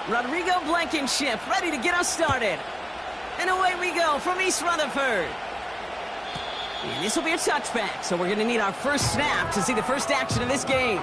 Rodrigo Blankenship ready to get us started. And away we go from East Rutherford. And this will be a touchback, so we're going to need our first snap to see the first action of this game.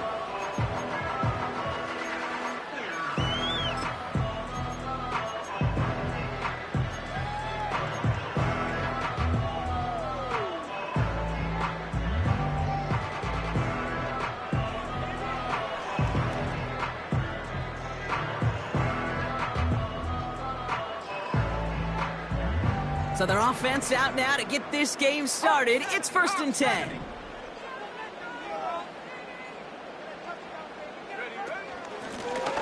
So their offense out now to get this game started. It's 1st and 10.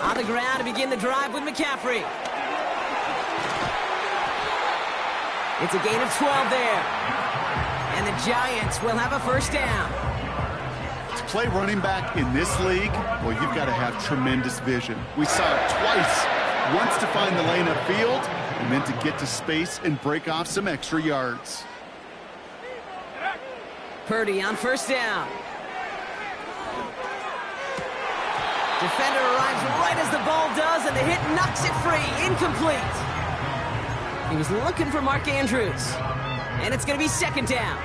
On the ground to begin the drive with McCaffrey. It's a gain of 12 there. And the Giants will have a first down. To play running back in this league, well, you've got to have tremendous vision. We saw it twice. Once to find the lane upfield, and then to get to space and break off some extra yards. Purdy on first down. Defender arrives right as the ball does, and the hit knocks it free. Incomplete. He was looking for Mark Andrews. And it's going to be 2nd down.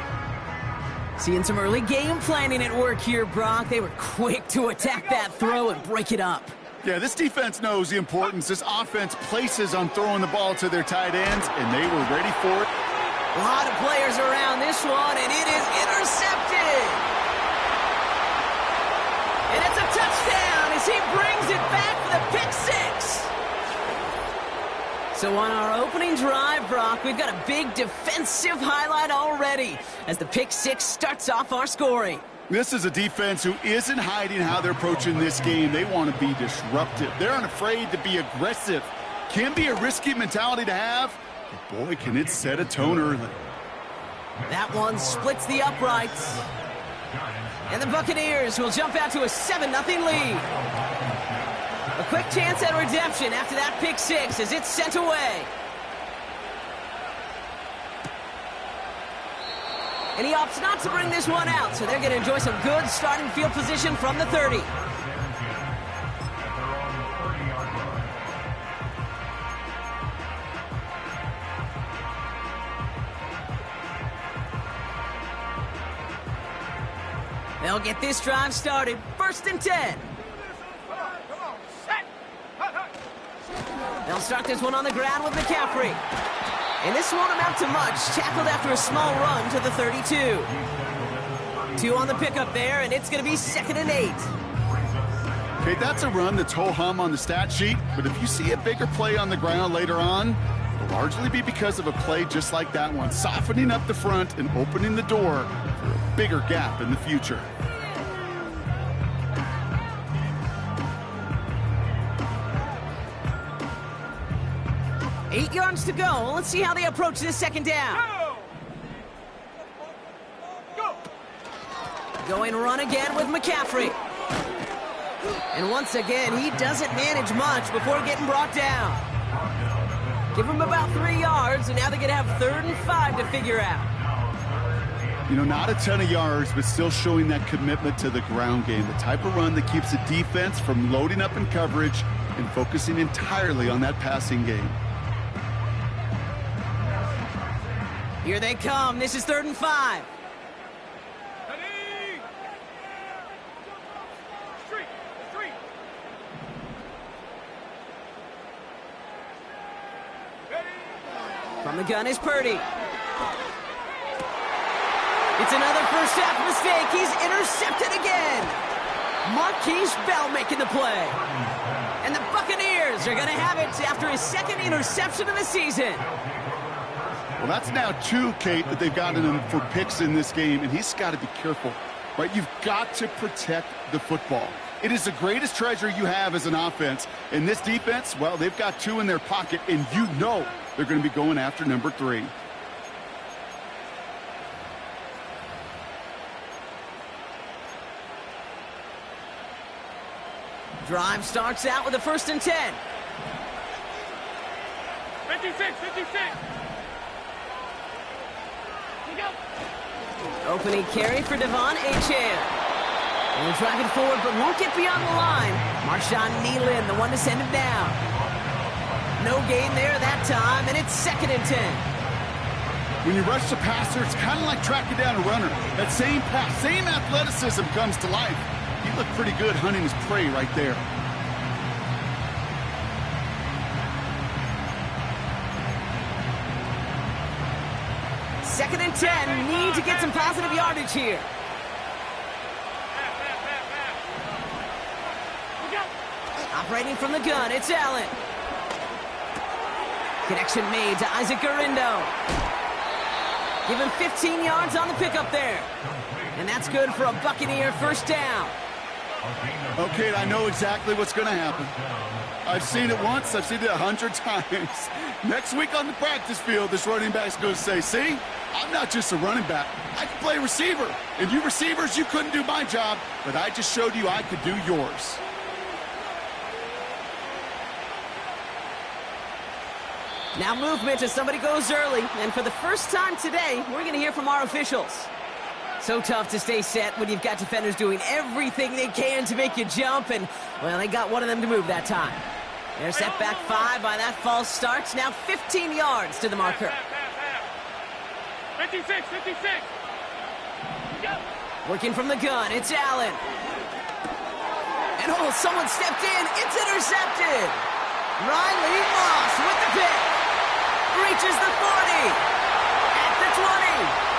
Seeing some early game planning at work here, Brock. They were quick to attack that throw and break it up. Yeah, this defense knows the importance this offense places on throwing the ball to their tight ends, and they were ready for it. A lot of players around this one, and it is intercepted. And it's a touchdown as he brings it back for the pick six. So on our opening drive, Brock, we've got a big defensive highlight already as the pick six starts off our scoring. This is a defense who isn't hiding how they're approaching this game. They want to be disruptive. They're unafraid to be aggressive. Can be a risky mentality to have, but boy, can it set a tone early. That one splits the uprights. And the Buccaneers will jump out to a 7-0 lead. A quick chance at redemption after that pick six as it's sent away. And he opts not to bring this one out, so they're going to enjoy some good starting field position from the 30. They'll get this drive started. 1st and 10. They'll start this one on the ground with McCaffrey. And this won't amount to much. Tackled after a small run to the 32. 2 on the pickup there, and it's going to be 2nd and 8. Okay, that's a run that's ho-hum on the stat sheet, but if you see a bigger play on the ground later on, it'll largely be because of a play just like that one, softening up the front and opening the door for a bigger gap in the future. Eight yards to go. Let's see how they approach this 2nd down. Go. Going run again with McCaffrey. And once again, he doesn't manage much before getting brought down. Give him about 3 yards, and now they're going to have 3rd and 5 to figure out. You know, not a ton of yards, but still showing that commitment to the ground game. The type of run that keeps the defense from loading up in coverage and focusing entirely on that passing game. Here they come. This is 3rd and 5. From the gun is Purdy. It's another first half mistake. He's intercepted again. Marquise Bell making the play. And the Buccaneers are going to have it after his 2nd interception of the season. Well, that's now 2, Kate, that they've gotten him for picks in this game, and he's got to be careful, right? You've got to protect the football. It is the greatest treasure you have as an offense. And this defense, well, they've got 2 in their pocket, and you know they're going to be going after number 3. Drive starts out with a 1st and 10. 56. Opening carry for Devon Achane. And driving forward, but won't get beyond the line. Marshawn Nealon, the one to send him down. No gain there that time, and it's 2nd and 10. When you rush the passer, it's kind of like tracking down a runner. That same pass, same athleticism comes to life. He looked pretty good hunting his prey right there. Second and 10, need to get some positive yardage here. Operating from the gun, it's Allen. Connection made to Isaac Gurindo. Give him 15 yards on the pickup there. And that's good for a Buccaneer first down. Okay, I know exactly what's going to happen. I've seen it once, I've seen it 100 times. Next week on the practice field, this running back's going to say, see, I'm not just a running back. I can play receiver. And you receivers, you couldn't do my job, but I just showed you I could do yours. Now movement as somebody goes early. And for the first time today, we're going to hear from our officials. So tough to stay set when you've got defenders doing everything they can to make you jump. And, well, they got one of them to move that time. They're set back 5 by that false start. Now 15 yards to the marker. 56, 56. Working from the gun, it's Allen. And oh, someone stepped in. It's intercepted. Riley Moss with the pick. Reaches the 40. At the 20.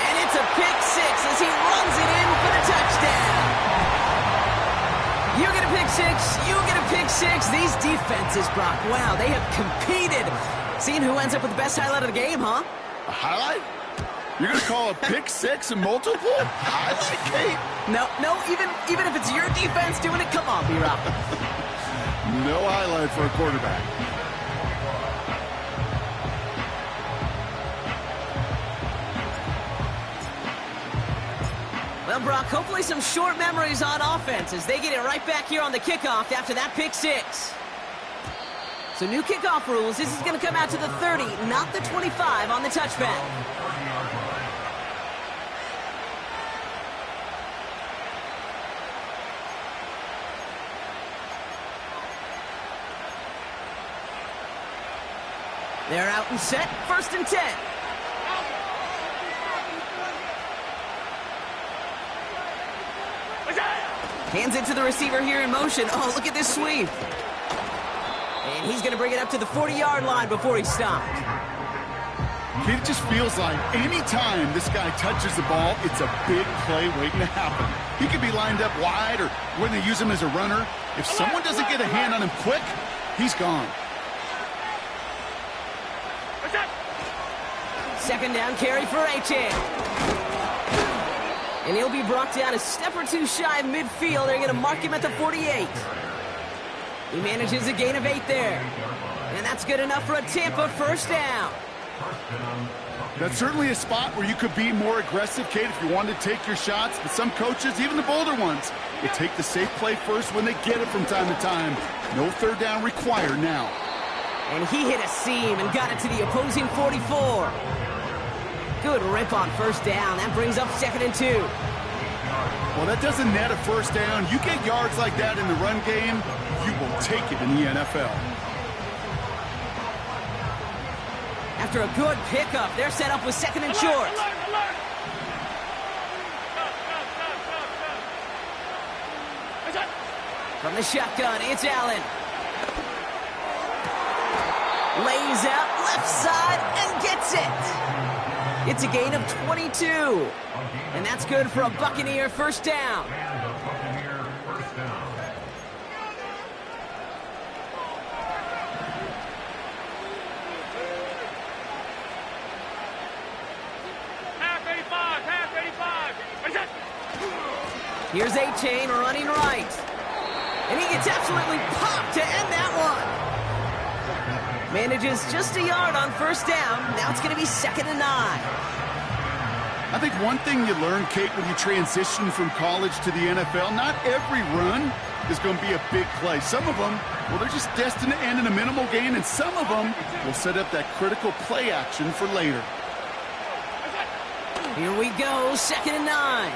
And it's a pick 6 as he runs it in for the touchdown. You get a pick 6. You get a pick 6. These defenses, Brock, wow, they have competed. Seeing who ends up with the best highlight of the game, huh? A highlight? You're going to call a pick 6 and multiple? Highlight, Kate? No, even if it's your defense doing it, come on, B-Rob. No highlight for a quarterback. Well, Brock, hopefully some short memories on offense as they get it right back here on the kickoff after that pick 6. So new kickoff rules. This is going to come out to the 30, not the 25 on the touchback. They're out and set, 1st and 10. Hands it to the receiver here in motion. Oh, look at this sweep. And he's going to bring it up to the 40-yard line before he's stopped. It just feels like any time this guy touches the ball, it's a big play waiting to happen. He could be lined up wide or when they use him as a runner. If someone doesn't get a hand on him quick, he's gone. 2nd down carry for Achane. And he'll be brought down a step or 2 shy of midfield. They're going to mark him at the 48. He manages a gain of 8 there. And that's good enough for a Tampa first down. That's certainly a spot where you could be more aggressive, Kate, if you wanted to take your shots. But some coaches, even the bolder ones, will take the safe play first when they get it from time to time. No 3rd down required now. And he hit a seam and got it to the opposing 44. Good rip on 1st down. That brings up 2nd and 2. Well, that doesn't net a 1st down. You get yards like that in the run game, you will take it in the NFL. After a good pickup, they're set up with 2nd and short. From the shotgun, it's Allen. Lays out left side and gets it. It's a gain of 22. And that's good for a Buccaneer first down. Here's Achane running right. And he gets absolutely popped to end that one. Manages just a yard on 1st down. Now it's going to be 2nd and 9. I think one thing you learn, Kate, when you transition from college to the NFL, not every run is going to be a big play. Some of them, well, they're just destined to end in a minimal gain, and some of them will set up that critical play action for later. Here we go, 2nd and 9.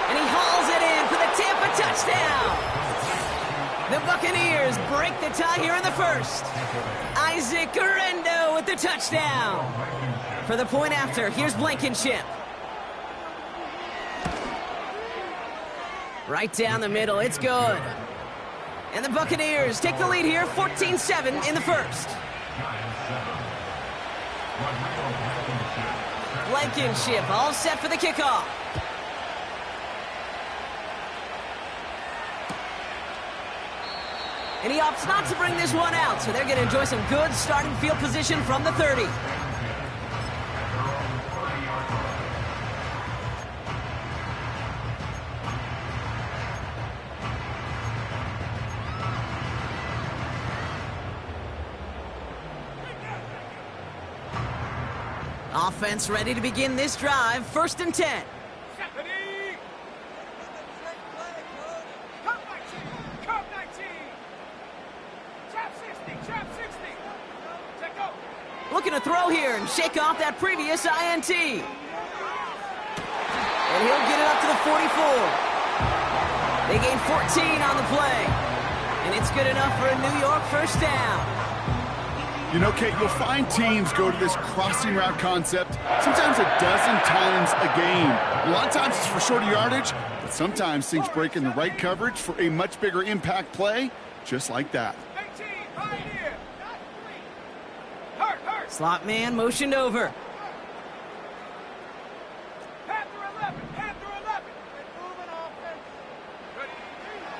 And he hauls it in for the Tampa touchdown. The Buccaneers break the tie here in the first. Isaac Guerrero with the touchdown. For the point after, here's Blankenship. Right down the middle, it's good. And the Buccaneers take the lead here, 14-7 in the first. Blankenship all set for the kickoff. And he opts not to bring this one out, so they're going to enjoy some good starting field position from the 30. Offense ready to begin this drive, 1st and 10. Looking to throw here and shake off that previous INT. And he'll get it up to the 44. They gain 14 on the play. And it's good enough for a New York first down. You know, Kate, you'll find teams go to this crossing route concept sometimes a dozen times a game. A lot of times it's for shorter yardage, but sometimes things break in the right coverage for a much bigger impact play, just like that. Slot man motioned over.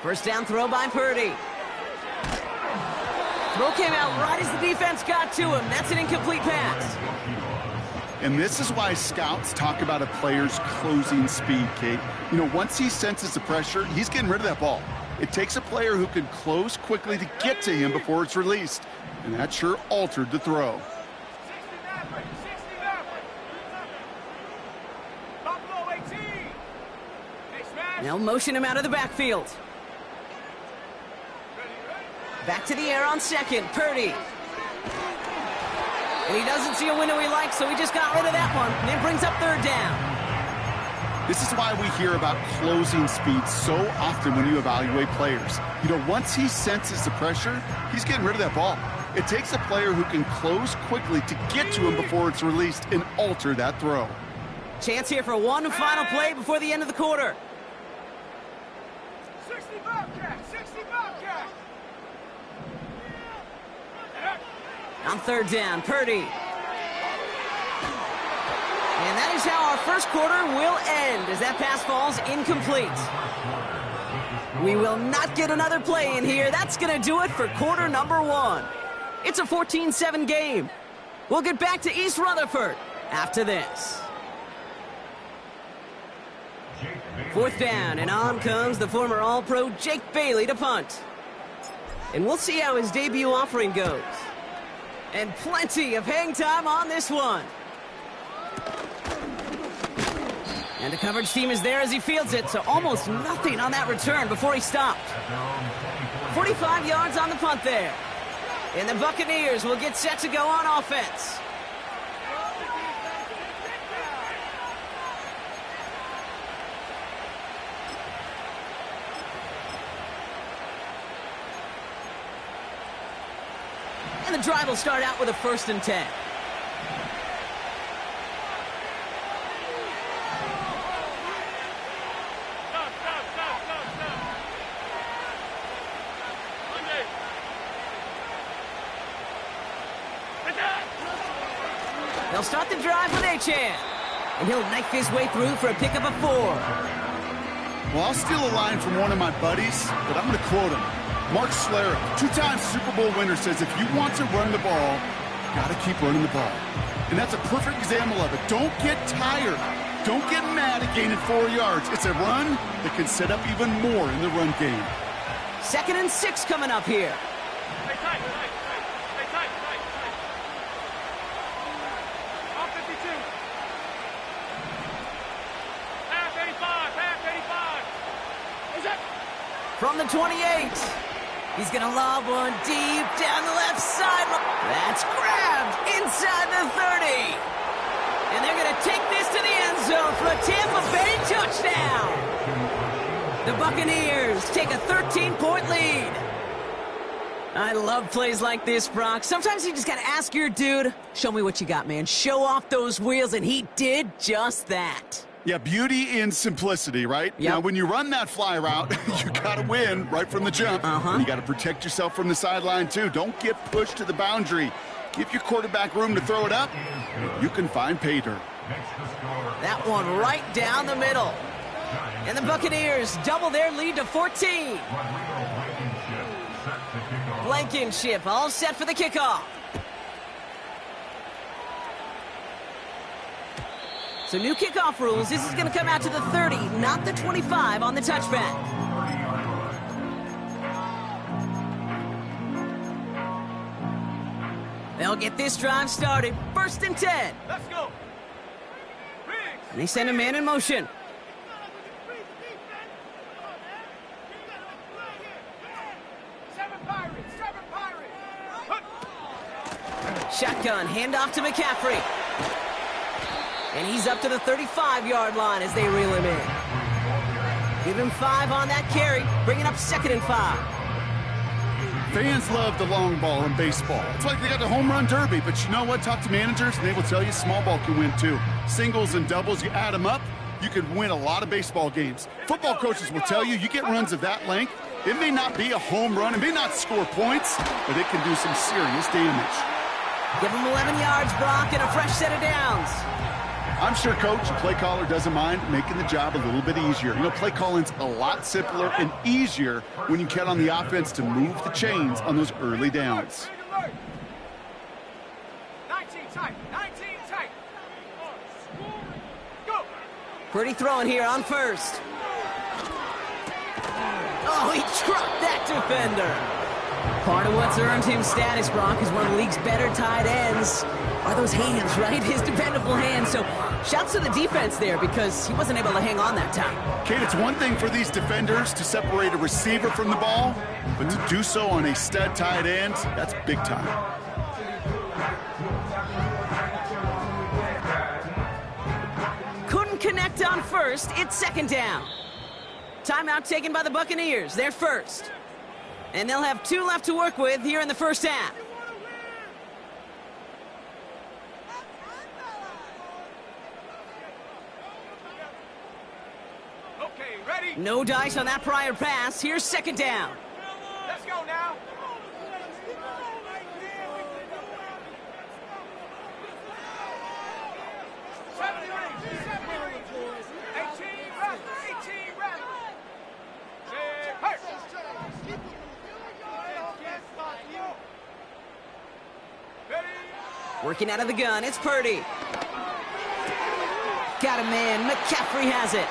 First down throw by Purdy. Throw came out right as the defense got to him. That's an incomplete pass. And this is why scouts talk about a player's closing speed, Kate. You know, once he senses the pressure, he's getting rid of that ball. It takes a player who can close quickly to get to him before it's released. And that sure altered the throw. They'll motion him out of the backfield. Back to the air on second, Purdy. And he doesn't see a window he likes, so he just got rid of that one. And it brings up 3rd down. This is why we hear about closing speed so often when you evaluate players. You know, once he senses the pressure, he's getting rid of that ball. It takes a player who can close quickly to get to him before it's released and alter that throw. Chance here for one final play before the end of the quarter. 60 Bobcat! 60 Bobcat! On 3rd down, Purdy. And that is how our first quarter will end as that pass falls incomplete. We will not get another play in here. That's going to do it for quarter number 1. It's a 14-7 game. We'll get back to East Rutherford after this. 4th down, and on comes the former All-Pro Jake Bailey to punt. And we'll see how his debut offering goes. And plenty of hang time on this one. And the coverage team is there as he fields it, so almost nothing on that return before he stopped. 45 yards on the punt there. And the Buccaneers will get set to go on offense. And the drive will start out with a 1st and 10. They'll start the drive with Achan. And he'll knife his way through for a pickup of 4. Well, I'll steal a line from one of my buddies, but I'm going to quote him. Mark Schlereth, 2-time Super Bowl winner, says if you want to run the ball, you got to keep running the ball. And that's a perfect example of it. Don't get tired. Don't get mad at gaining 4 yards. It's a run that can set up even more in the run game. 2nd and 6 coming up here. Stay tight, stay tight. Off 52. Half 85. Is it? From the 28. He's going to lob one deep down the left side. That's grabbed inside the 30. And they're going to take this to the end zone for a Tampa Bay touchdown. The Buccaneers take a 13-point lead. I love plays like this, Brock. Sometimes you just got to ask your dude, show me what you got, man. Show off those wheels, and he did just that. Yeah, beauty in simplicity, right? Yep. Now, when you run that fly route, you got to win right from the jump. And you got to protect yourself from the sideline, too. Don't get pushed to the boundary. Give your quarterback room to throw it up. You can find pay dirt. That one right down the middle. And the Buccaneers double their lead to 14. Blankenship all set for the kickoff. So new kickoff rules. This is going to come out to the 30, not the 25 on the touchback. They'll get this drive started. 1st and 10. Let's go. And they send a man in motion. Shotgun, handoff to McCaffrey. And he's up to the 35-yard line as they reel him in. Give him 5 on that carry, bringing up 2nd and 5. Fans love the long ball in baseball. It's like they got the home run derby, but you know what? Talk to managers, and they will tell you small ball can win too. Singles and doubles, you add them up, you could win a lot of baseball games. Football coaches will tell you get runs of that length. It may not be a home run, it may not score points, but it can do some serious damage. Give him 11 yards, Brock, and a fresh set of downs. I'm sure Coach, the play caller, doesn't mind making the job a little bit easier. You know, play calling's a lot simpler and easier when you count on the offense to move the chains on those early downs. 19 tight. 19 tight. Go. Pretty throwing here on 1st. Oh, he trucked that defender. Part of what's earned him status, Brock, is one of the league's better tight ends. Are those hands, right? His dependable hands. So shouts to the defense there because he wasn't able to hang on that time. Kate, it's one thing for these defenders to separate a receiver from the ball, but to do so on a stud tight end, that's big time. Couldn't connect on 1st. It's 2nd down. Timeout taken by the Buccaneers. They're 1st. And they'll have 2 left to work with here in the 1st half. Okay, ready? No dice on that prior pass. Here's 2nd down. Let's go now. Working out of the gun, it's Purdy. Got a man, McCaffrey has it.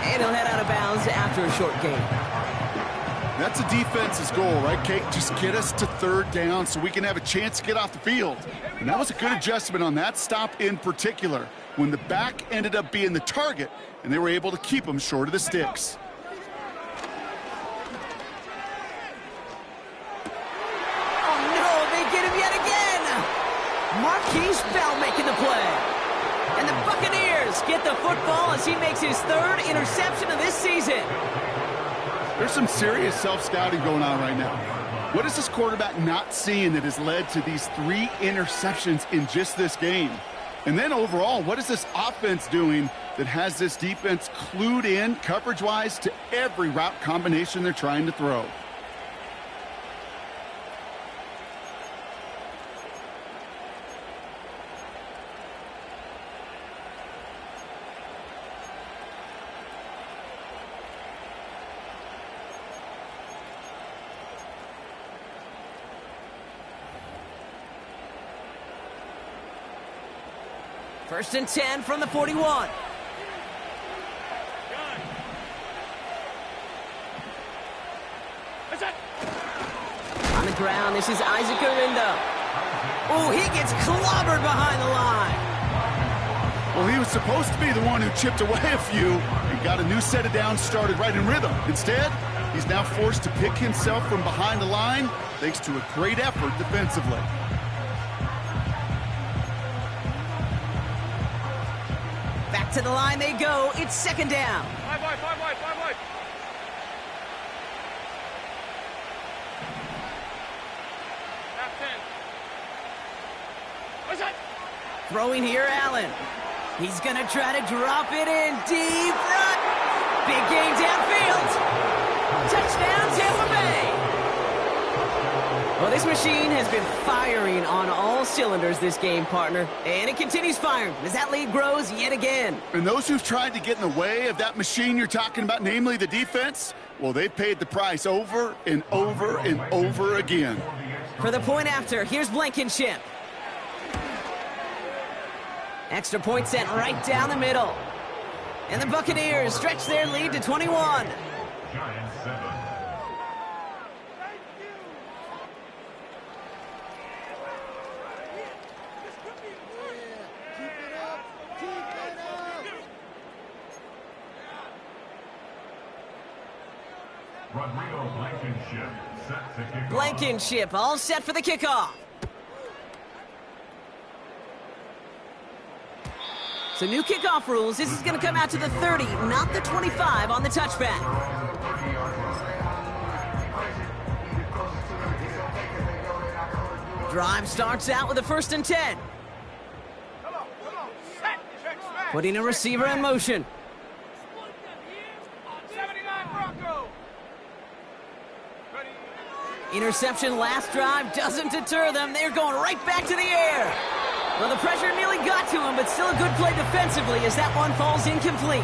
And he'll head out of bounds after a short gain. That's a defense's goal, right, Kate? Just get us to 3rd down so we can have a chance to get off the field. And that was a good adjustment on that stop in particular, when the back ended up being the target, and they were able to keep him short of the sticks. Oh, no, they get him yet again. Marquise Bell making the play. And the Buccaneers get the football as he makes his 3rd interception of this season. There's some serious self-scouting going on right now. What is this quarterback not seeing that has led to these 3 interceptions in just this game? And then overall, what is this offense doing that has this defense clued in coverage-wise to every route combination they're trying to throw? First and 10 from the 41. On the ground, this is Isaac Arindo. Oh, he gets clobbered behind the line. Well, he was supposed to be the one who chipped away a few and got a new set of downs started right in rhythm. Instead, he's now forced to pick himself from behind the line thanks to a great effort defensively. Back to the line they go. It's 2nd down. 5 wide, 5 wide, 5 wide. Throwing here, Allen. He's going to try to drop it in deep right. Big gain downfield. Touchdown, Tampa Bay. Well, this machine has been firing on all cylinders this game, partner. And it continues firing as that lead grows yet again. And those who've tried to get in the way of that machine you're talking about, namely the defense, well, they've paid the price over and over and over again. For the point after, here's Blankenship. Extra point sent right down the middle. And the Buccaneers stretch their lead to 21. Giants 7. Rodrigo Blankenship set to kick off. Blankenship all set for the kickoff. So new kickoff rules. This is going to come out to the 30, not the 25 on the touchback. Drive starts out with a 1st and 10. Come on. Set. Check smash. Putting a receiver in motion. 79 Bronco. Ready. Interception last drive doesn't deter them. They're going right back to the air. Well, the pressure nearly got to him, but still a good play defensively as that one falls incomplete.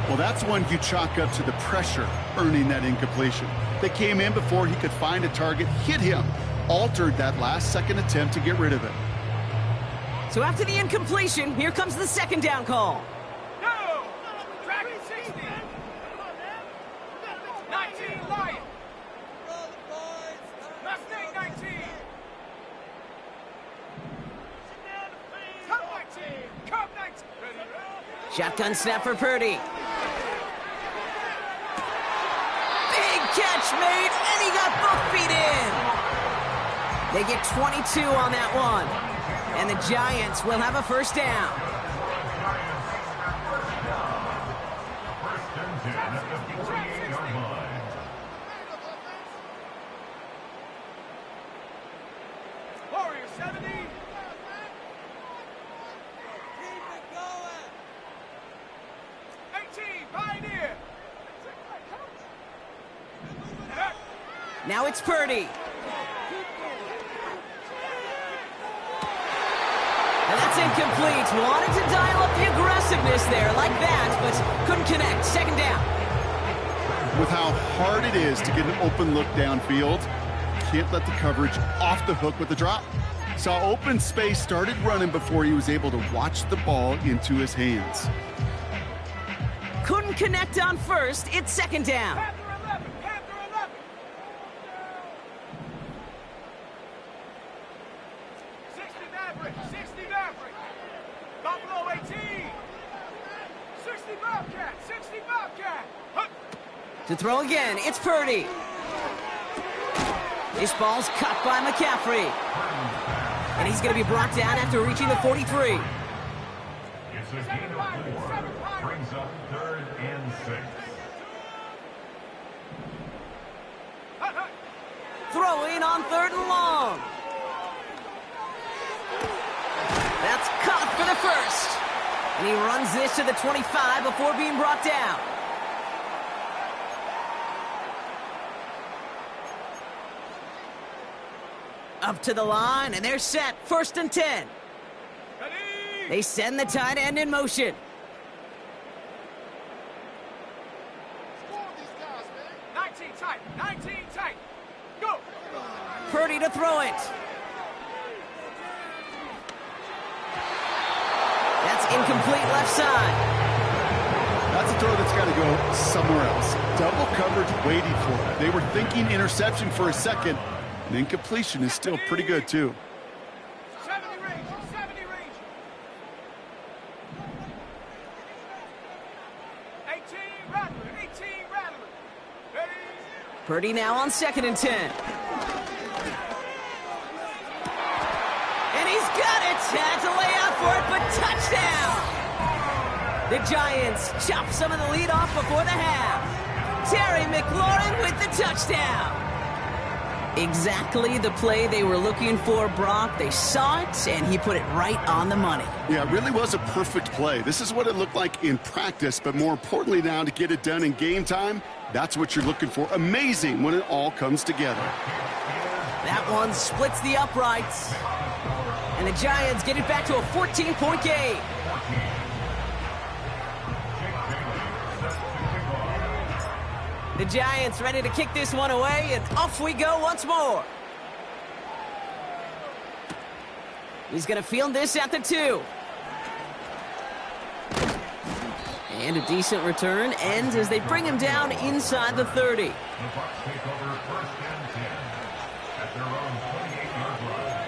Well, that's one you chalk up to the pressure earning that incompletion. They came in before he could find a target, hit him, altered that last-second attempt to get rid of it. So after the incompletion, here comes the 2nd down call. Go. Dragon 60. 19 Lion. Mustang 19. Cup 19. Cup 19. Ready. Shotgun snap for Purdy. Big catch made, and he got both feet in. They get 22 on that one. And the Giants will have a 1st down. First and 10 at the 48-yard line. Warrior 70. Keep it going. 18 Pioneer. Now it's Purdy. And that's incomplete. Wanted to dial up the aggressiveness there like that, but couldn't connect. 2nd down. With how hard it is to get an open look downfield, can't let the coverage off the hook with the drop. Saw open space, started running before he was able to watch the ball into his hands. Couldn't connect on 1st. It's 2nd down. Panther 11. Panther 11. 60 Maverick. 60 Maverick. Buffalo 18. 60 Bobcat. 60 Bobcat. Hup. To throw again, it's Purdy. This ball's cut by McCaffrey. And he's going to be brought down after reaching the 43. It's a gain of 4. Brings up 3rd and 6. Hut, hut. Throwing on 3rd and long. That's caught for the 1st. And he runs this to the 25 before being brought down. Up to the line, and they're set. 1st and 10. Ready. They send the tight end in motion. 19 tight. 19 tight. Go. Purdy to throw it. That's incomplete left side. That's a throw that's got to go somewhere else. Double coverage waiting for it. They were thinking interception for a second. And incompletion is still pretty good, too. 70 range. 70 range. 18 Rattler. 18 Rattler. Ready. Purdy now on 2nd and 10. And he's got it. Had to lay out for it, but touchdown. The Giants chop some of the lead off before the half. Terry McLaurin with the touchdown. Exactly the play they were looking for, Brock. They saw it, and he put it right on the money. Yeah, it really was a perfect play. This is what it looked like in practice, but more importantly now to get it done in game time, that's what you're looking for. Amazing when it all comes together. That one splits the uprights. And the Giants get it back to a 14-point game. The Giants ready to kick this one away, and off we go once more. He's going to field this at the 2. And a decent return ends as they bring him down inside the 30. The Bucs take over 1st and 10 at their own 28-yard line.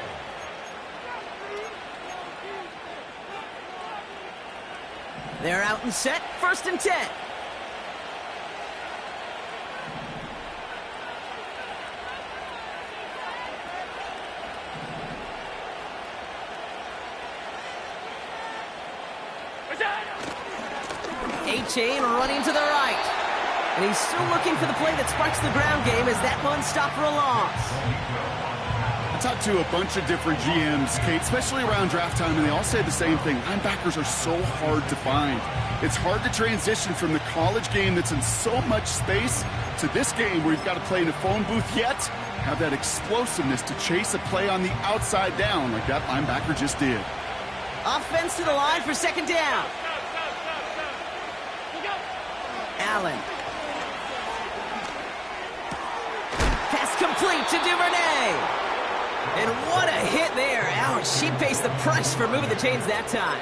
They're out and set, 1st and 10. A-Chain running to the right. And he's still looking for the play that sparks the ground game as that one stopped for a loss. I talked to a bunch of different GMs, Kate, especially around draft time, and they all say the same thing. Linebackers are so hard to find. It's hard to transition from the college game that's in so much space to this game where you've got to play in a phone booth, yet have that explosiveness to chase a play on the outside down like that linebacker just did. Offense to the line for 2nd down. Allen. Pass complete to Duvernay. And what a hit there. Ouch, she pays the price for moving the chains that time.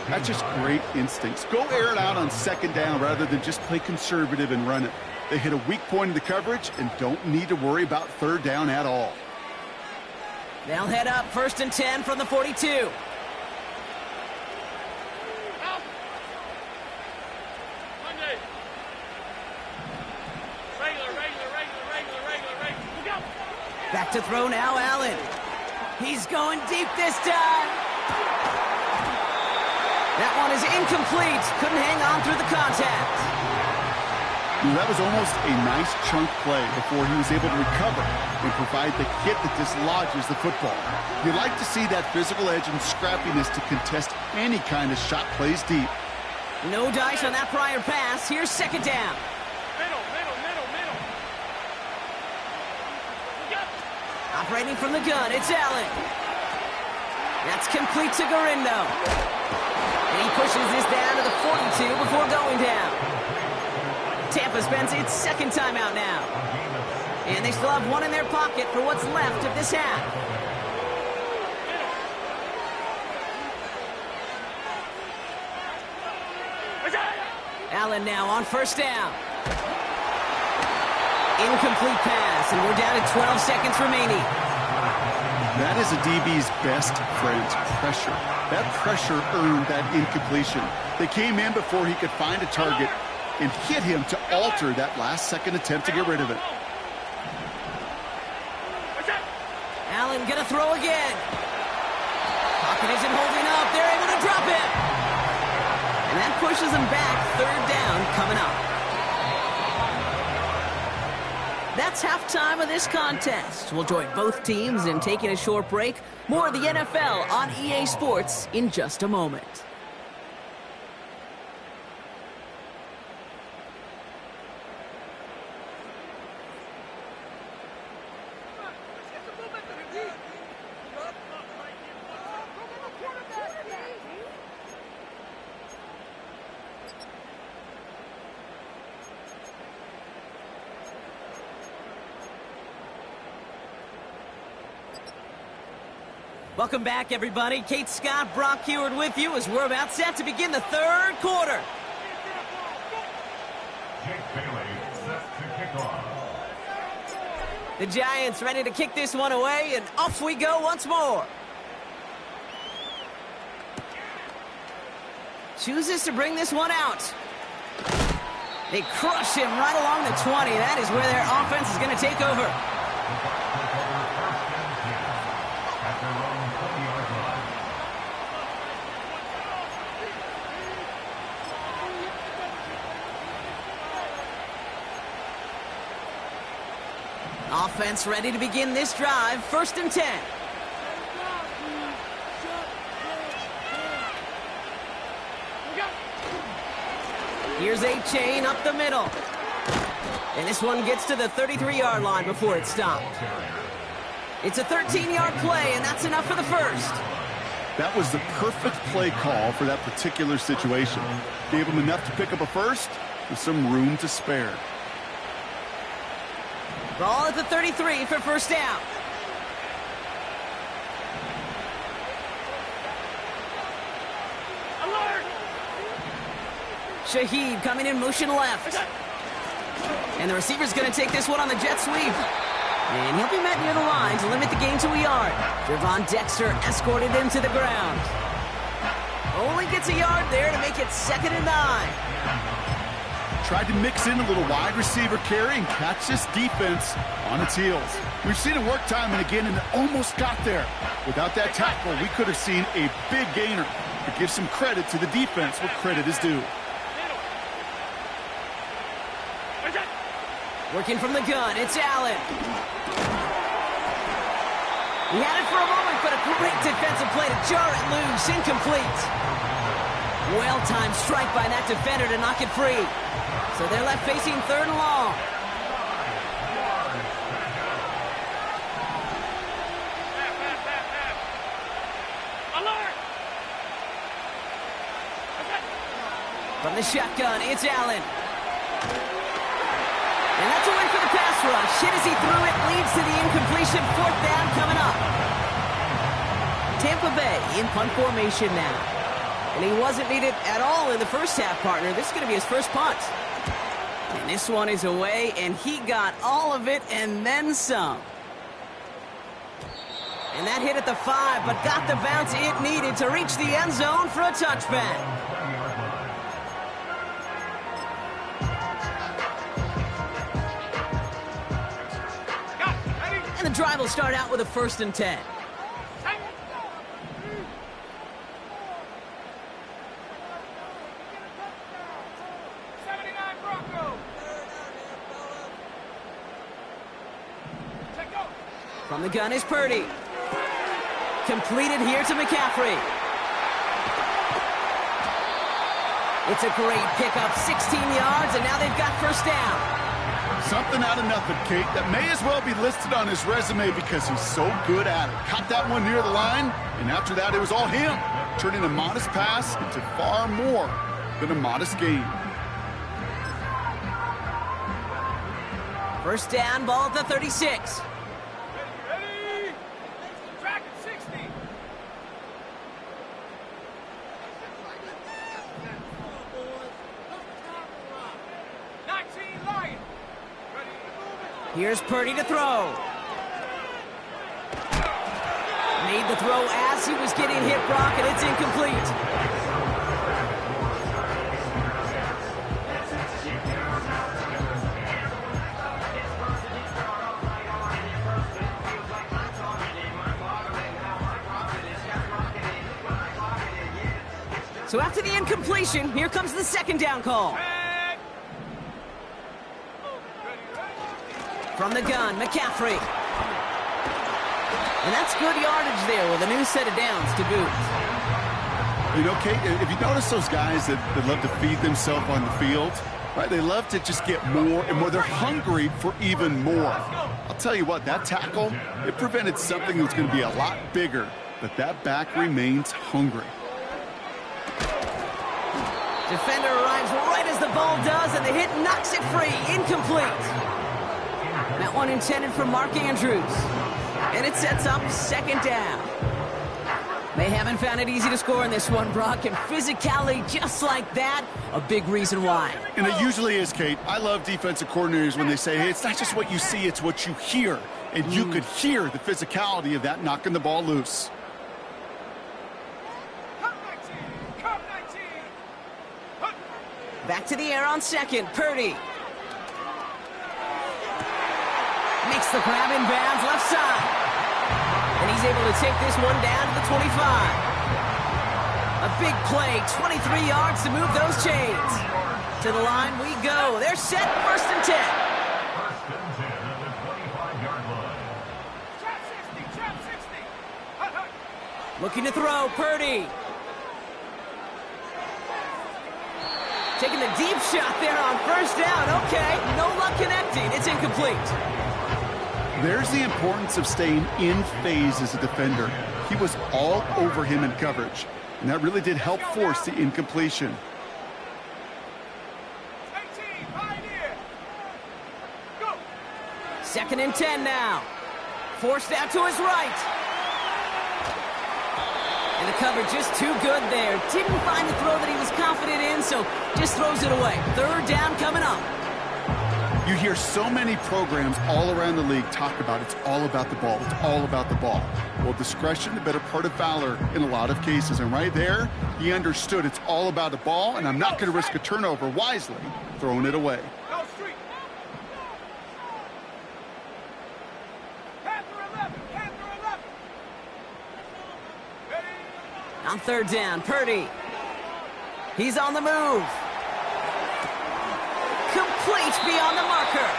That's just great instincts. Go air it out on 2nd down rather than just play conservative and run it. They hit a weak point in the coverage and don't need to worry about 3rd down at all. They'll head up 1st and 10 from the 42. Back to throw now, Allen. He's going deep this time. That one is incomplete. Couldn't hang on through the contact. That was almost a nice chunk play before he was able to recover and provide the hit that dislodges the football. You like to see that physical edge and scrappiness to contest any kind of shot plays deep. No dice on that prior pass. Here's 2nd down. Middle. Operating from the gun, it's Allen. That's complete to Garindo. And he pushes this down to the 42 before going down. Tampa spends its 2nd timeout now. And they still have one in their pocket for what's left of this half. Allen now on 1st down. Incomplete pass, and we're down to 12 seconds remaining. That is a DB's best friend, pressure. That pressure earned that incompletion. They came in before he could find a target and hit him to alter that last-second attempt to get rid of it. Allen gonna throw again. Pocket isn't holding up. They're able to drop it. And that pushes them back. 3rd down coming up. That's halftime of this contest. We'll join both teams in taking a short break. More of the NFL on EA Sports in just a moment. Welcome back, everybody. Kate Scott, Brock Heward with you as we're about set to begin the 3rd quarter. Jake Bailey set to kick off. The Giants ready to kick this one away, and off we go once more. Chooses to bring this one out. They crush him right along the 20. That is where their offense is going to take over. At their own 20-yard line. Offense ready to begin this drive. 1st and 10. Here's a chain up the middle. And this one gets to the 33-yard line before it's stopped. It's a 13-yard play, and that's enough for the first. That was the perfect play call for that particular situation. Gave him enough to pick up a first with some room to spare. Ball at the 33 for 1st down. Alert! Shaheed coming in motion left. And the receiver's going to take this one on the jet sweep. And he'll be met near the line to limit the gain to a yard. Javon Dexter escorted him to the ground. Only gets a yard there to make it 2nd and 9. Tried to mix in a little wide receiver carry and catch this defense on its heels. We've seen it work time and again, and it almost got there. Without that tackle, we could have seen a big gainer. But give some credit to the defense where credit is due. Working from the gun, it's Allen. He had it for a moment, but a great defensive play to jar it loose. Incomplete. Well-timed strike by that defender to knock it free. So they're left facing 3rd and long. Alert! From the shotgun, it's Allen. And that's a win for the pass rush. Hit as he threw it, leads to the incompletion. 4th down coming up. Tampa Bay in punt formation now. And he wasn't needed at all in the first half, partner. This is going to be his first punt. And this one is away, and he got all of it and then some. And that hit at the 5, but got the bounce it needed to reach the end zone for a touchback. And the drive will start out with a 1st and 10. From the gun is Purdy. Completed here to McCaffrey. It's a great pickup, 16 yards, and now they've got 1st down. Something out of nothing, Kate, that may as well be listed on his resume because he's so good at it. Caught that one near the line, and after that, it was all him, turning a modest pass into far more than a modest gain. 1st down, ball at the 36. Ready? Track at 60. Here's Purdy to throw. Made the throw as he was getting hit, Brock, and it's incomplete. So after the incompletion, here comes the 2nd down call. From the gun, McCaffrey. And that's good yardage there with a new set of downs to boot. You know, Kate, if you notice those guys that love to feed themselves on the field, right? They love to just get more and more. They're hungry for even more. I'll tell you what, that tackle, it prevented something that's going to be a lot bigger, but that back remains hungry. Defender arrives right as the ball does, and the hit knocks it free. Incomplete. That one intended for Mark Andrews. And it sets up 2nd down. They haven't found it easy to score in this one, Brock, and physicality just like that, a big reason why. And it usually is, Kate. I love defensive coordinators when they say, hey, it's not just what you see, it's what you hear. And you could hear the physicality of that knocking the ball loose. Back to the air on 2nd, Purdy. Makes the grab in bounds left side. And he's able to take this one down to the 25. A big play, 23 yards to move those chains. To the line we go. They're set, 1st and 10. Looking to throw, Purdy. Taking the deep shot there on first down. Okay, no luck connecting. It's incomplete. There's the importance of staying in phase as a defender. He was all over him in coverage, and that really did help force the incompletion. 18, pioneer. Go. 2nd and 10 now. Forced out to his right. And the coverage just too good there. Didn't find the throw that he was confident in, so just throws it away. 3rd down coming up. You hear so many programs all around the league talk about it's all about the ball. It's all about the ball. Well, discretion, the better part of valor in a lot of cases. And right there, he understood it's all about the ball, and I'm not going to risk a turnover wisely, throwing it away. Go street. Panther 11, Panther 11. Ready. On 3rd down, Purdy. He's on the move. Complete beyond the marker.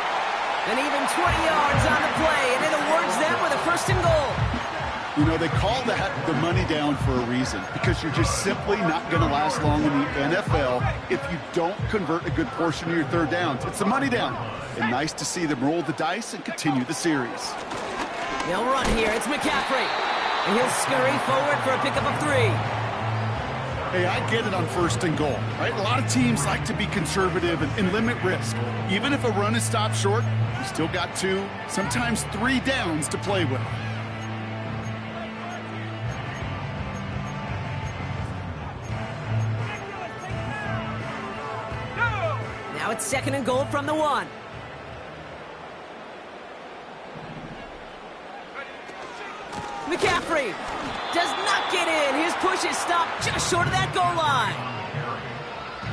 And even 20 yards on the play, and it awards them with a 1st and goal. You know, they call that the money down for a reason, because you're just simply not going to last long in the NFL if you don't convert a good portion of your 3rd downs. It's the money down. And nice to see them roll the dice and continue the series. They'll run here. It's McCaffrey. And he'll scurry forward for a pickup of 3. Hey, I get it on 1st and goal, right? A lot of teams like to be conservative and limit risk. Even if a run is stopped short, you still got 2, sometimes 3 downs to play with. Now it's 2nd and goal from the 1. McCaffrey does not get in. His push is stopped just short of that goal line.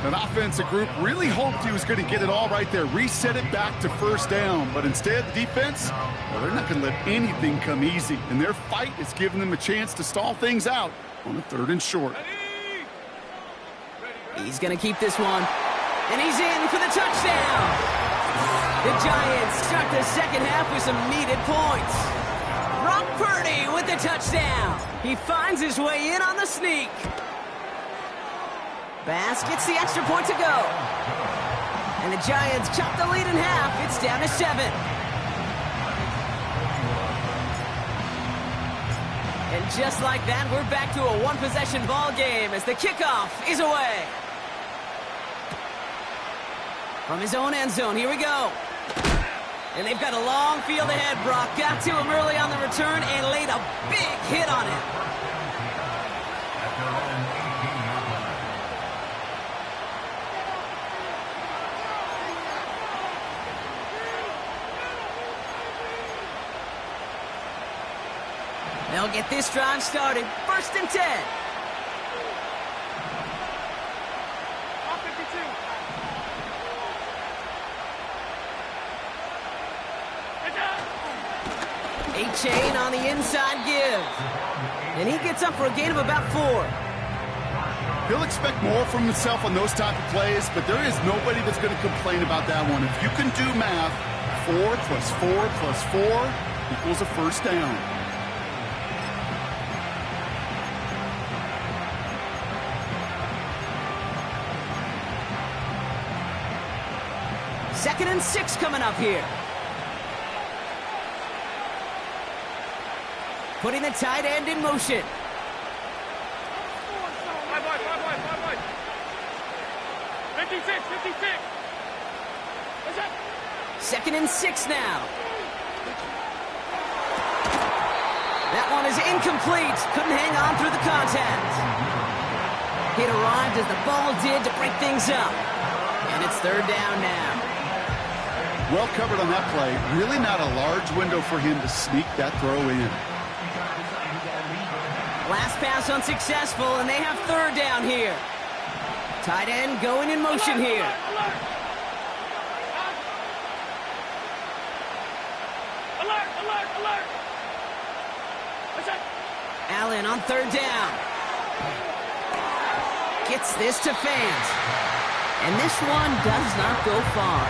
An offensive group really hoped he was going to get it all right there, reset it back to 1st down. But instead, the defense, well, they're not going to let anything come easy. And their fight is giving them a chance to stall things out on a 3rd and short. He's going to keep this one. And he's in for the touchdown. The Giants start the 2nd half with some needed points. Brock Purdy with the touchdown. He finds his way in on the sneak. Bass gets the extra point to go. And the Giants chop the lead in half. It's down to 7. And just like that, we're back to a 1-possession ball game as the kickoff is away. From his own end zone, here we go. And they've got a long field ahead, Brock. Got to him early on the return and laid a big hit on him. They'll get this drive started. 1st and 10. Off 52. A-chain on the inside give. And he gets up for a gain of about 4. He'll expect more from himself on those type of plays, but there is nobody that's going to complain about that one. If you can do math, 4 plus 4 plus 4 equals a 1st down. Second and 6 coming up here. Putting the tight end in motion. 5 wide, 5 wide, 5 wide. 56, 56. What's up? 2nd and 6 now. That one is incomplete. Couldn't hang on through the contact. It arrived as the ball did to break things up. And it's 3rd down now. Well covered on that play. Really not a large window for him to sneak that throw in. Last pass unsuccessful, and they have 3rd down here. Tight end going in motion here. Alert, alert, alert. What's up? Allen on 3rd down. Gets this to fans. And this one does not go far.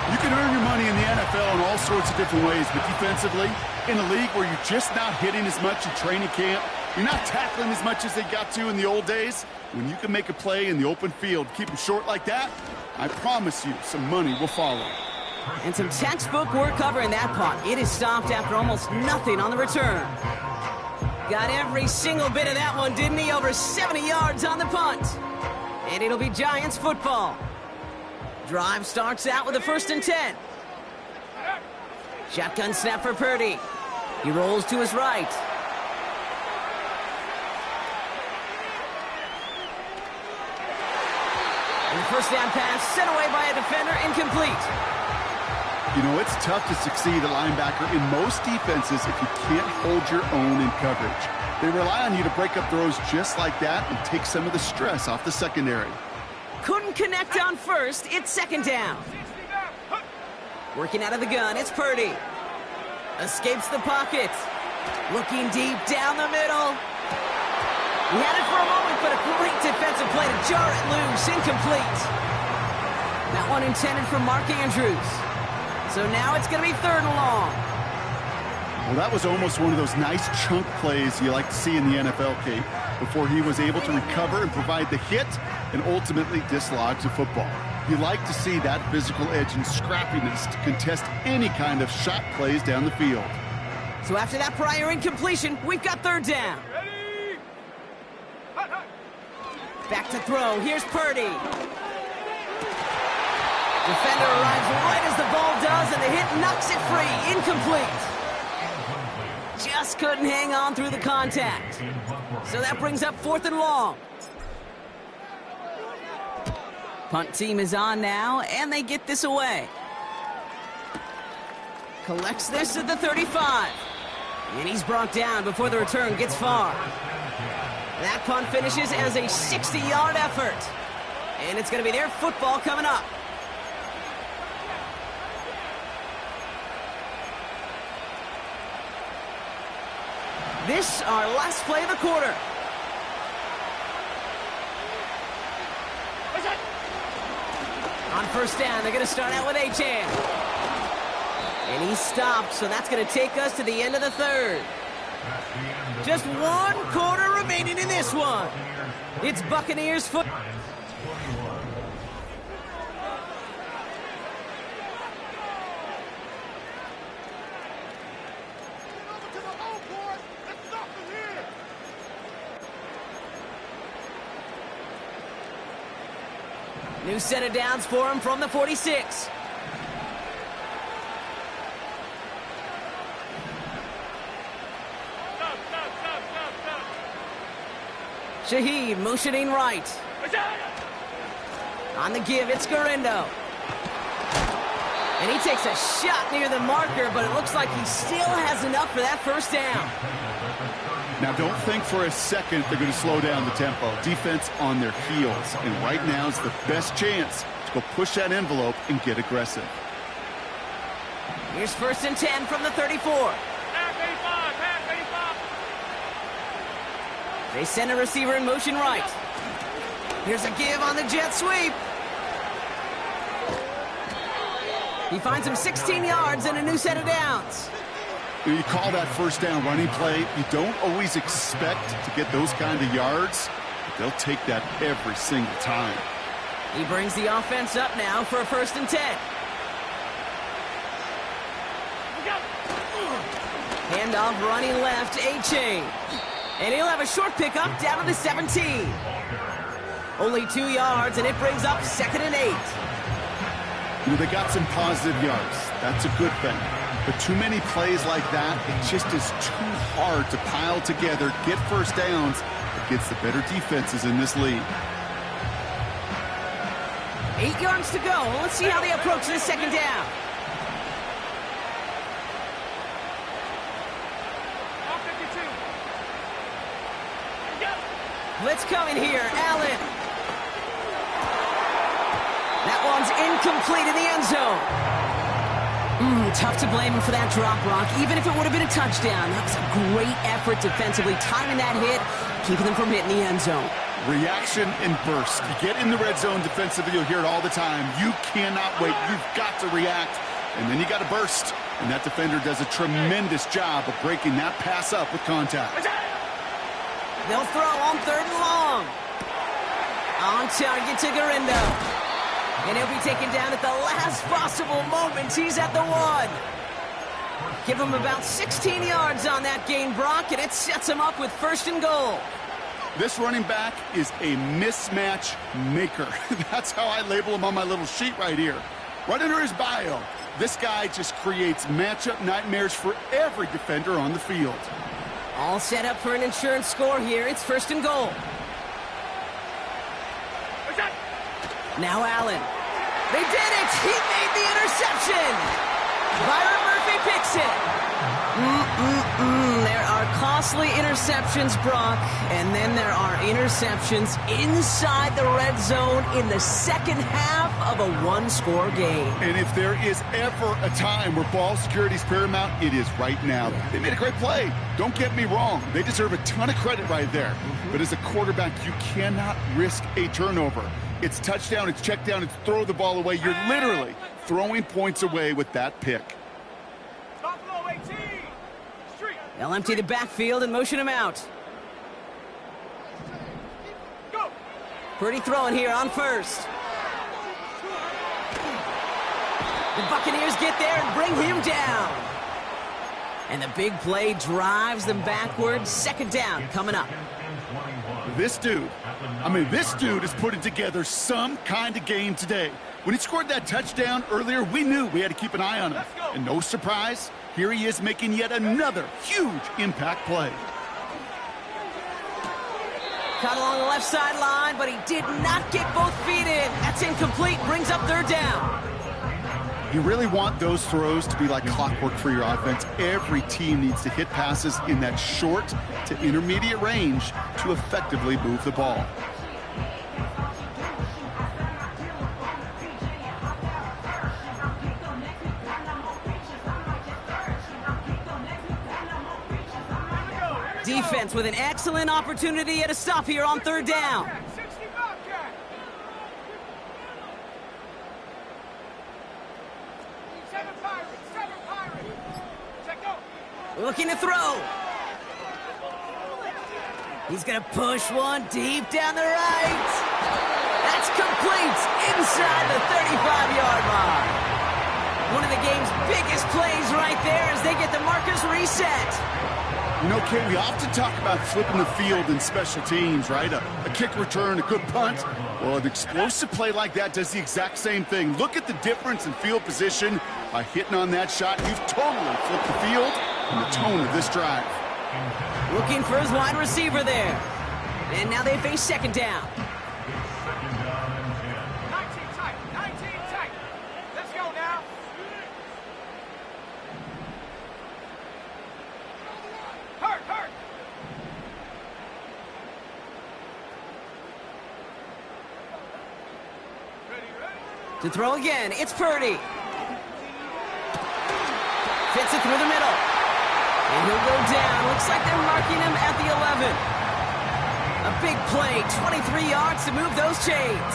You can earn your money in the NFL in all sorts of different ways, but defensively, in a league where you're just not hitting as much in training camp, You're not tackling as much as they got to in the old days. When you can make a play in the open field, keep them short like that, I promise you some money will follow. And some textbook work covering that punt. It is stopped after almost nothing on the return. Got every single bit of that one, didn't he? Over 70 yards on the punt. And it'll be Giants football. Drive starts out with a 1st and 10. Shotgun snap for Purdy. He rolls to his right. And the 1st down pass sent away by a defender, incomplete. You know, it's tough to succeed at linebacker in most defenses if you can't hold your own in coverage. They rely on you to break up throws just like that and take some of the stress off the secondary. Couldn't connect on 1st. It's 2nd down. Working out of the gun, it's Purdy. Escapes the pocket. Looking deep down the middle. He had it for a moment, but a great defensive play to jar it loose. Incomplete. That one intended for Mark Andrews. So now it's going to be 3rd and long. Well, that was almost one of those nice chunk plays you like to see in the NFL, Kate, before he was able to recover and provide the hit and ultimately dislodge the football. You like to see that physical edge and scrappiness to contest any kind of shot plays down the field. So after that prior incompletion, we've got 3rd down. Back to throw. Here's Purdy. Defender arrives right as the ball does, and the hit knocks it free. Incomplete. Just couldn't hang on through the contact. So that brings up 4th and long. Punt team is on now, and they get this away. Collects this at the 35. And he's brought down before the return gets far. That punt finishes as a 60-yard effort. And it's going to be their football coming up. This, our last play of the quarter. On 1st down, they're going to start out with Achane. And he stopped, so that's going to take us to the end of the 3rd. Just 1 quarter remaining in this one. It's Buccaneers football. New set of downs for him from the 46. Shaheed motioning right. On the give, it's Garindo. And he takes a shot near the marker, but it looks like he still has enough for that 1st down. Now, don't think for a second they're going to slow down the tempo. Defense on their heels. And right now is the best chance to go push that envelope and get aggressive. Here's 1st and 10 from the 34. They send a receiver in motion right. Here's a give on the jet sweep. He finds him 16 yards and a new set of downs. You call that 1st down running play, you don't always expect to get those kind of yards, but they'll take that every single time. He brings the offense up now for a 1st and 10. Handoff running left, Achane. And he'll have a short pickup down to the 17. Only 2 yards, and it brings up 2nd and 8. You know, they got some positive yards. That's a good thing. But too many plays like that, it just is too hard to pile together, get 1st downs against the better defenses in this league. 8 yards to go. Let's see how they approach this 2nd down. Blitz coming here. Allen. That one's incomplete in the end zone. Tough to blame him for that drop, Rock, even if it would have been a touchdown. That was a great effort defensively, timing that hit, keeping them from hitting the end zone. Reaction and burst. You get in the red zone defensively, you'll hear it all the time. You cannot wait. You've got to react, and then you got to burst. And that defender does a tremendous job of breaking that pass up with contact. They'll throw on 3rd and long. On target to Garindo. And he'll be taken down at the last possible moment. He's at the 1. Give him about 16 yards on that gain, Brock, and it sets him up with 1st and goal. This running back is a mismatch maker. That's how I label him on my little sheet right here. Right under his bio, this guy just creates matchup nightmares for every defender on the field. All set up for an insurance score here. It's 1st and goal. Now Allen. They did it! He made the interception! Byron Murphy picks it. There are costly interceptions, Brock, and then there are interceptions inside the red zone in the second half of a 1-score game. And if there is ever a time where ball security is paramount, it is right now. They made a great play. Don't get me wrong. They deserve a ton of credit right there. But as a quarterback, you cannot risk a turnover. It's touchdown, it's check down, it's throw the ball away. You're literally throwing points away with that pick. They'll empty the backfield and motion him out. Go. Purdy throwing here on 1st. The Buccaneers get there and bring him down. And the big play drives them backwards. 2nd down coming up. This dude is putting together some kind of game today. When he scored that touchdown earlier, we knew we had to keep an eye on him. And no surprise, here he is making yet another huge impact play. Caught along the left sideline, but he did not get both feet in. That's incomplete, brings up 3rd down. You really want those throws to be like clockwork for your offense. Every team needs to hit passes in that short to intermediate range to effectively move the ball. Defense with an excellent opportunity at a stop here on 3rd down. 65 Jack. 7 Pirates. Check go. Looking to throw. He's going to push one deep down the right. That's complete inside the 35-yard line. One of the game's biggest plays right there as they get the markers reset. You know, Kate, we often talk about flipping the field in special teams, right? A kick return, a good punt. Well, an explosive play like that does the exact same thing. Look at the difference in field position. By hitting on that shot, you've totally flipped the field and the tone of this drive. Looking for his wide receiver there. And now they face 2nd down. 19 tight. Let's go now. Hurt. Ready. To throw again, it's Purdy. Fits it through the middle. And he'll go down. Looks like they're marking him at the 11. A big play, 23 yards to move those chains.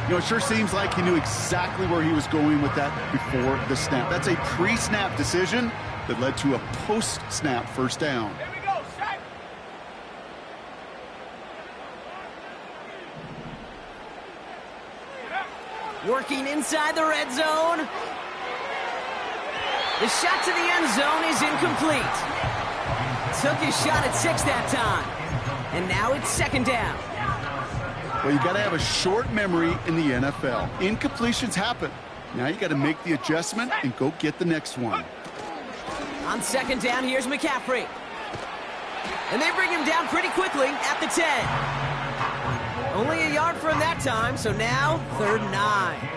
You know, it sure seems like he knew exactly where he was going with that before the snap. That's a pre-snap decision that led to a post-snap 1st down. Here we go. Set. Working inside the red zone. The shot to the end zone is incomplete. Took his shot at 6 that time. And now it's 2nd down. Well, you got to have a short memory in the NFL. Incompletions happen. Now you got to make the adjustment and go get the next one. On 2nd down, here's McCaffrey. And they bring him down pretty quickly at the 10. Only a yard for him that time, so now 3rd and 9.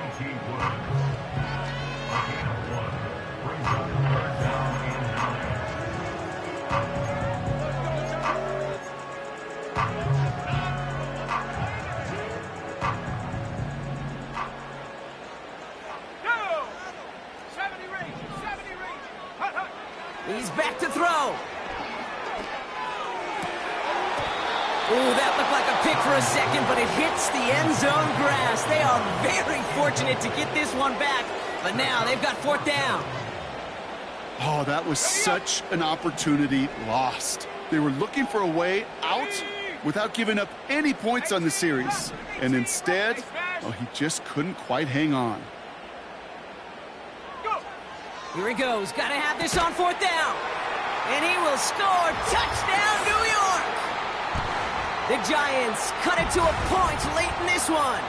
He's back to throw. Ooh, that looked like a pick for a second, but it hits the end zone grass. They are very fortunate to get this one back, but now they've got 4th down. Oh, that was such an opportunity lost. They were looking for a way out without giving up any points on the series. And instead, well, he just couldn't quite hang on. Here he goes. Got to have this on 4th down. And he will score. Touchdown, New York! The Giants cut it to a point late in this one.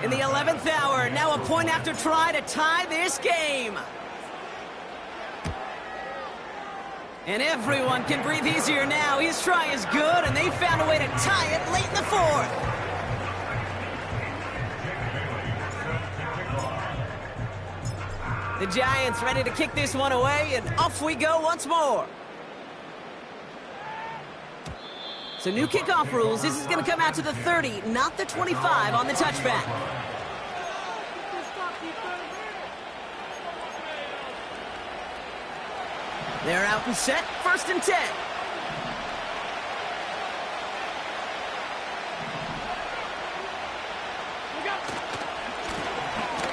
In the 11th hour, now a point after try to tie this game. And everyone can breathe easier now. His try is good, and they found a way to tie it late in the 4th. The Giants ready to kick this one away, and off we go once more. So new kickoff rules. This is going to come out to the 30, not the 25 on the touchback. They're out and set. 1st and 10.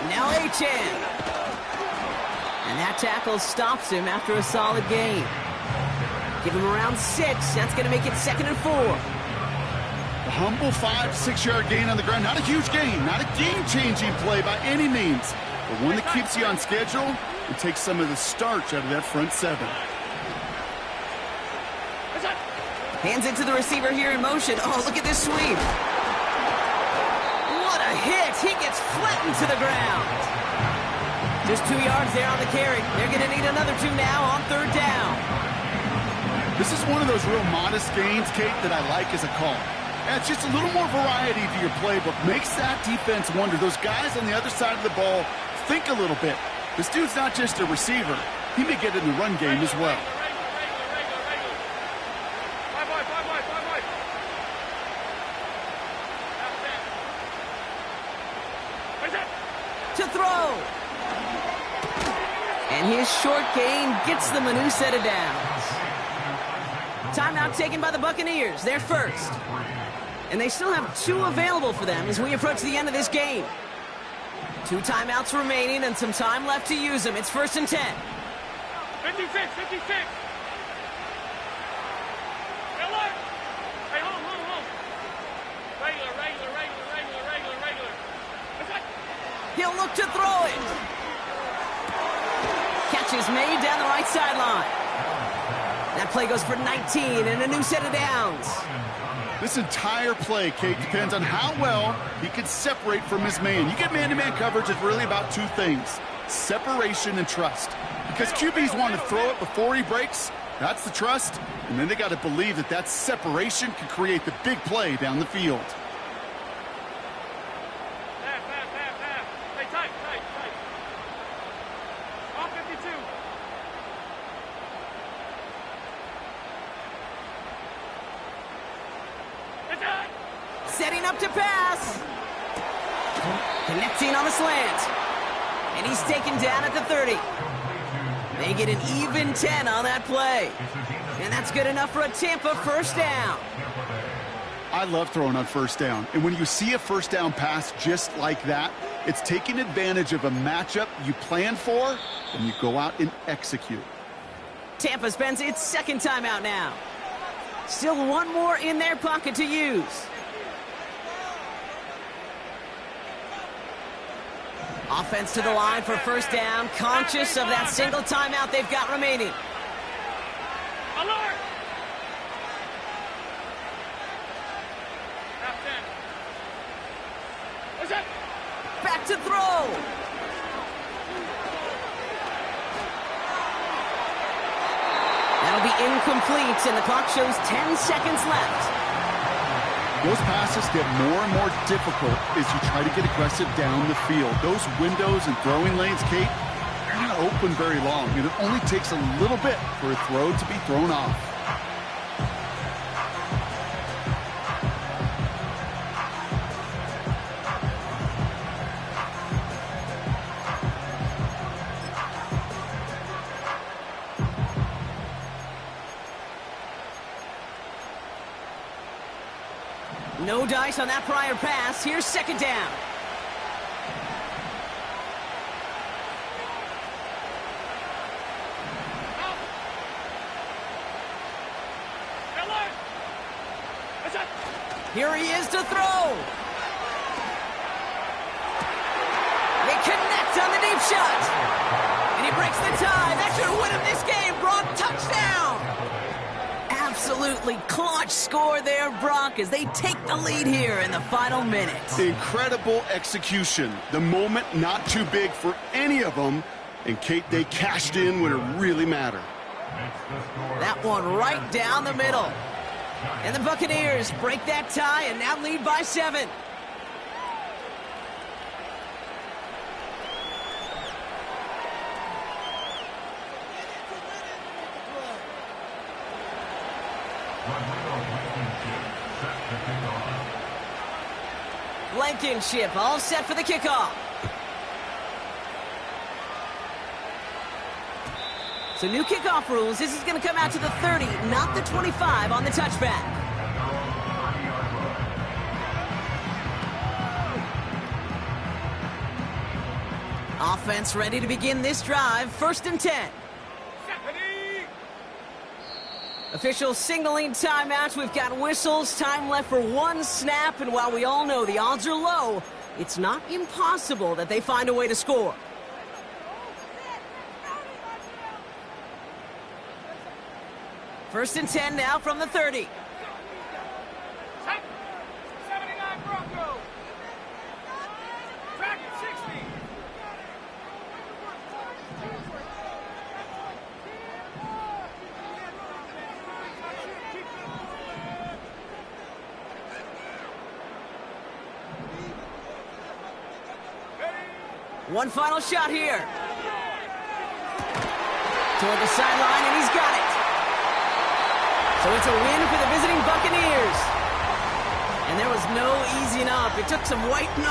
Now Achane. And that tackle stops him after a solid gain. Give him around 6. That's going to make it 2nd and 4. A humble 5-6-yard gain on the ground. Not a huge gain. Not a game-changing play by any means. But one that keeps you on schedule and takes some of the starch out of that front 7. Hands it to the receiver here in motion. Oh, look at this sweep. What a hit. He gets flattened to the ground. Just 2 yards there on the carry. They're going to need another 2 now on 3rd down. This is one of those real modest gains, Kate, that I like as a call. Adds just a little more variety to your playbook. Makes that defense wonder. Those guys on the other side of the ball think a little bit. This dude's not just a receiver. He may get in the run game as well. To throw. And his short gain gets them a new set of downs. Timeout taken by the Buccaneers. They're first. And they still have 2 available for them as we approach the end of this game. 2 timeouts remaining and some time left to use them. It's 1st and 10. 56. Hey, hold. Regular. He'll look to throw it. Catch is made down the right sideline. That play goes for 19 and a new set of downs. This entire play, Kate, depends on how well he can separate from his man. You get man-to-man coverage, it's really about 2 things: separation and trust. Because QBs want to throw it before he breaks. That's the trust. And then they got to believe that that separation can create the big play down the field. Hey, tight. Off 52. Setting up to pass. Connecting on the slant. And he's taken down at the 30. They get an even 10 on that play. And that's good enough for a Tampa 1st down. I love throwing on 1st down. And when you see a 1st down pass just like that, it's taking advantage of a matchup you plan for, and you go out and execute. Tampa spends its 2nd timeout now. Still 1 more in their pocket to use. Offense to the line for 1st down, conscious of that single timeout they've got remaining. Alert! Back to throw. That'll be incomplete, and the clock shows 10 seconds left. Those passes get more and more difficult as you try to get aggressive down the field. Those windows and throwing lanes, Kate, they're not open very long, and it only takes a little bit for a throw to be thrown off. No dice on that prior pass. Here's 2nd down. Here he is to throw. They connect on the deep shot. And he breaks the tie. That should win him this game. Brock, touchdown. Absolutely clutch score there, Brock, as they take the lead here in the final minutes. Incredible execution. The moment not too big for any of them. And, Kate, they cashed in when it really mattered. That one right down the middle. And the Buccaneers break that tie and now lead by 7. Blankenship all set for the kickoff. So new kickoff rules. This is going to come out to the 30, not the 25 on the touchback. Offense ready to begin this drive. 1st and 10. Officials signaling timeouts. We've got whistles. Time left for 1 snap. And while we all know the odds are low, it's not impossible that they find a way to score. First and 10 now from the 30. 79 Broncos. Track at 60. One final shot here. Toward the sideline, and he's got it. So it's a win for the visiting Buccaneers. And there was no easing up. It took some white knuckles.